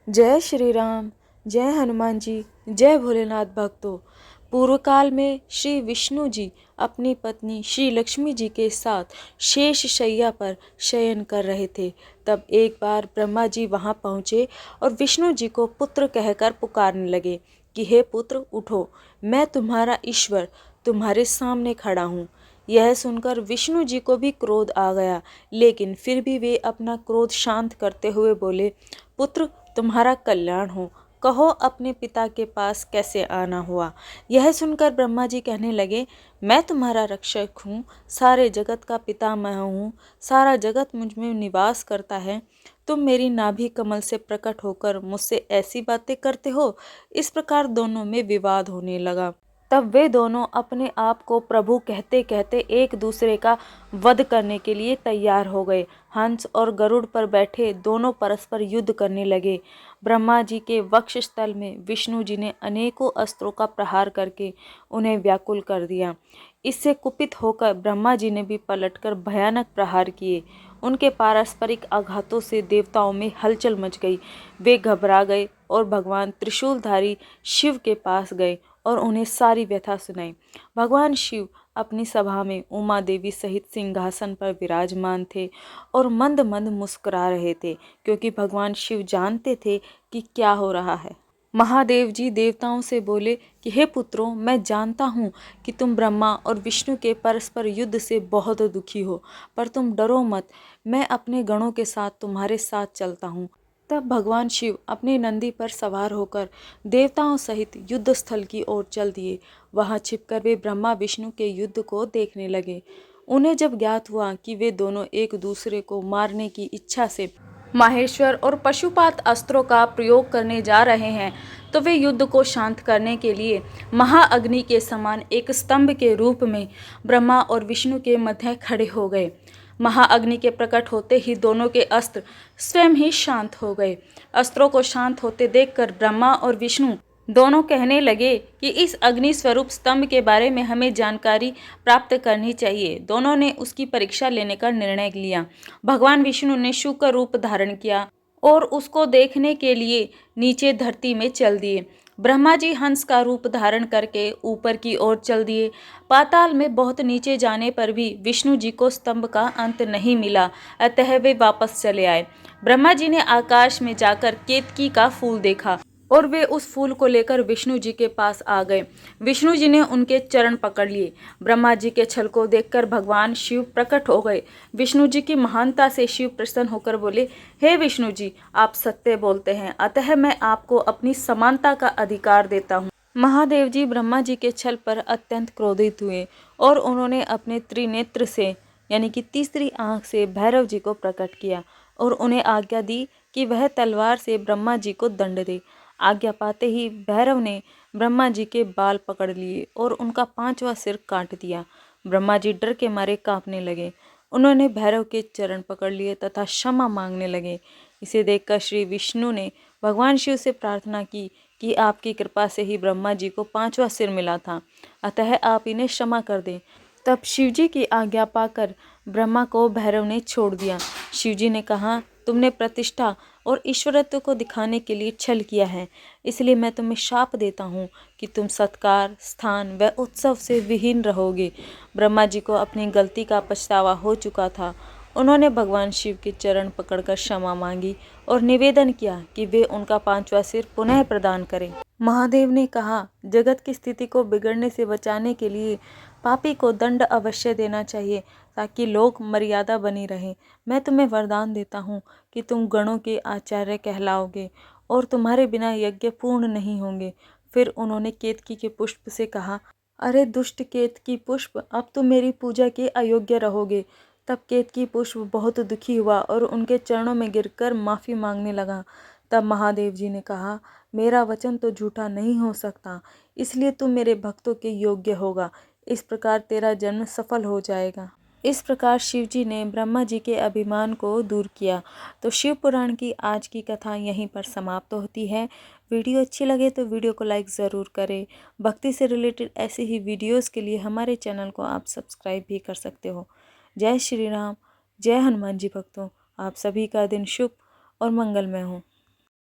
जय श्री राम। जय हनुमान जी। जय भोलेनाथ भक्तों। पूर्व काल में श्री विष्णु जी अपनी पत्नी श्री लक्ष्मी जी के साथ शेष शैया पर शयन कर रहे थे। तब एक बार ब्रह्मा जी वहां पहुंचे और विष्णु जी को पुत्र कहकर पुकारने लगे कि हे पुत्र उठो, मैं तुम्हारा ईश्वर तुम्हारे सामने खड़ा हूँ। यह सुनकर विष्णु जी को भी क्रोध आ गया, लेकिन फिर भी वे अपना क्रोध शांत करते हुए बोले, पुत्र तुम्हारा कल्याण हो, कहो अपने पिता के पास कैसे आना हुआ। यह सुनकर ब्रह्मा जी कहने लगे, मैं तुम्हारा रक्षक हूँ, सारे जगत का पितामह हूँ, सारा जगत मुझ में निवास करता है। तुम मेरी नाभि कमल से प्रकट होकर मुझसे ऐसी बातें करते हो। इस प्रकार दोनों में विवाद होने लगा। तब वे दोनों अपने आप को प्रभु कहते कहते एक दूसरे का वध करने के लिए तैयार हो गए। हंस और गरुड़ पर बैठे दोनों परस्पर युद्ध करने लगे। ब्रह्मा जी के वक्षस्थल में विष्णु जी ने अनेकों अस्त्रों का प्रहार करके उन्हें व्याकुल कर दिया। इससे कुपित होकर ब्रह्मा जी ने भी पलटकर भयानक प्रहार किए। उनके पारस्परिक आघातों से देवताओं में हलचल मच गई। वे घबरा गए और भगवान त्रिशूलधारी शिव के पास गए और उन्हें सारी व्यथा सुनाई। भगवान शिव अपनी सभा में उमा देवी सहित सिंहासन पर विराजमान थे और मंद मंद मुस्कुरा रहे थे, क्योंकि भगवान शिव जानते थे कि क्या हो रहा है। महादेव जी देवताओं से बोले कि हे पुत्रों, मैं जानता हूँ कि तुम ब्रह्मा और विष्णु के परस्पर युद्ध से बहुत दुखी हो, पर तुम डरो मत, मैं अपने गणों के साथ तुम्हारे साथ चलता हूँ। तब भगवान शिव अपने नंदी पर सवार होकर देवताओं सहित युद्ध स्थल की ओर चल दिए। वहां छिपकर वे ब्रह्मा विष्णु के युद्ध को देखने लगे। उन्हें जब ज्ञात हुआ कि वे दोनों एक दूसरे को मारने की इच्छा से माहेश्वर और पशुपात अस्त्रों का प्रयोग करने जा रहे हैं, तो वे युद्ध को शांत करने के लिए महाअग्नि के समान एक स्तंभ के रूप में ब्रह्मा और विष्णु के मध्य खड़े हो गए। महाअग्नि के प्रकट होते ही दोनों के अस्त्र स्वयं ही शांत हो गए। अस्त्रों को शांत होते देखकर ब्रह्मा और विष्णु दोनों कहने लगे कि इस अग्नि स्वरूप स्तंभ के बारे में हमें जानकारी प्राप्त करनी चाहिए। दोनों ने उसकी परीक्षा लेने का निर्णय लिया। भगवान विष्णु ने शुक का रूप धारण किया और उसको देखने के लिए नीचे धरती में चल दिए। ब्रह्मा जी हंस का रूप धारण करके ऊपर की ओर चल दिए। पाताल में बहुत नीचे जाने पर भी विष्णु जी को स्तंभ का अंत नहीं मिला, अतः वे वापस चले आए। ब्रह्मा जी ने आकाश में जाकर केतकी का फूल देखा और वे उस फूल को लेकर विष्णु जी के पास आ गए। विष्णु जी ने उनके चरण पकड़ लिए। ब्रह्मा जी के छल को देखकर भगवान शिव प्रकट हो गए। विष्णु जी की महानता से शिव प्रसन्न होकर बोले, हे विष्णु जी, आप सत्य बोलते हैं, अतः मैं आपको अपनी समानता का अधिकार देता हूँ। महादेव जी ब्रह्मा जी के छल पर अत्यंत क्रोधित हुए और उन्होंने अपने त्रिनेत्र से यानी कि तीसरी आंख से भैरव जी को प्रकट किया और उन्हें आज्ञा दी कि वह तलवार से ब्रह्मा जी को दंड दे। आज्ञा पाते ही भैरव ने ब्रह्मा जी के बाल पकड़ लिए और उनका 5वां सिर काट दिया। ब्रह्मा जी डर के मारे कांपने लगे। उन्होंने भैरव के चरण पकड़ लिए तथा क्षमा मांगने लगे। इसे देखकर श्री विष्णु ने भगवान शिव से प्रार्थना की कि आपकी कृपा से ही ब्रह्मा जी को 5वां सिर मिला था, अतः आप इन्हें क्षमा कर दें। तब शिवजी की आज्ञा पाकर ब्रह्मा को भैरव ने छोड़ दिया। शिवजी ने कहा, तुमने प्रतिष्ठा और ईश्वरत्व को दिखाने के लिए छल किया है, इसलिए मैं तुम्हें शाप देता हूँ कि तुम सत्कार, स्थान व उत्सव से विहीन रहोगे। ब्रह्मा जी को अपनी गलती का पछतावा हो चुका था। उन्होंने भगवान शिव के चरण पकड़कर क्षमा मांगी और निवेदन किया कि वे उनका 5वां सिर पुनः प्रदान करें। महादेव ने कहा, जगत की स्थिति को बिगड़ने से बचाने के लिए पापी को दंड अवश्य देना चाहिए, ताकि लोक मर्यादा बनी रहे। मैं तुम्हें वरदान देता हूँ कि तुम गणों के आचार्य कहलाओगे और तुम्हारे बिना यज्ञ पूर्ण नहीं होंगे। फिर उन्होंने केतकी के पुष्प से कहा, अरे दुष्ट केतकी पुष्प, अब तुम मेरी पूजा के अयोग्य रहोगे। तब केतकी पुष्प बहुत दुखी हुआ और उनके चरणों में गिरकर माफ़ी मांगने लगा। तब महादेव जी ने कहा, मेरा वचन तो झूठा नहीं हो सकता, इसलिए तू मेरे भक्तों के योग्य होगा। इस प्रकार तेरा जन्म सफल हो जाएगा। इस प्रकार शिव जी ने ब्रह्मा जी के अभिमान को दूर किया। तो शिव पुराण की आज की कथा यहीं पर समाप्त होती है। वीडियो अच्छी लगे तो वीडियो को लाइक ज़रूर करें। भक्ति से रिलेटेड ऐसे ही वीडियोस के लिए हमारे चैनल को आप सब्सक्राइब भी कर सकते हो। जय श्री राम। जय हनुमान जी भक्तों। आप सभी का दिन शुभ और मंगलमय हो।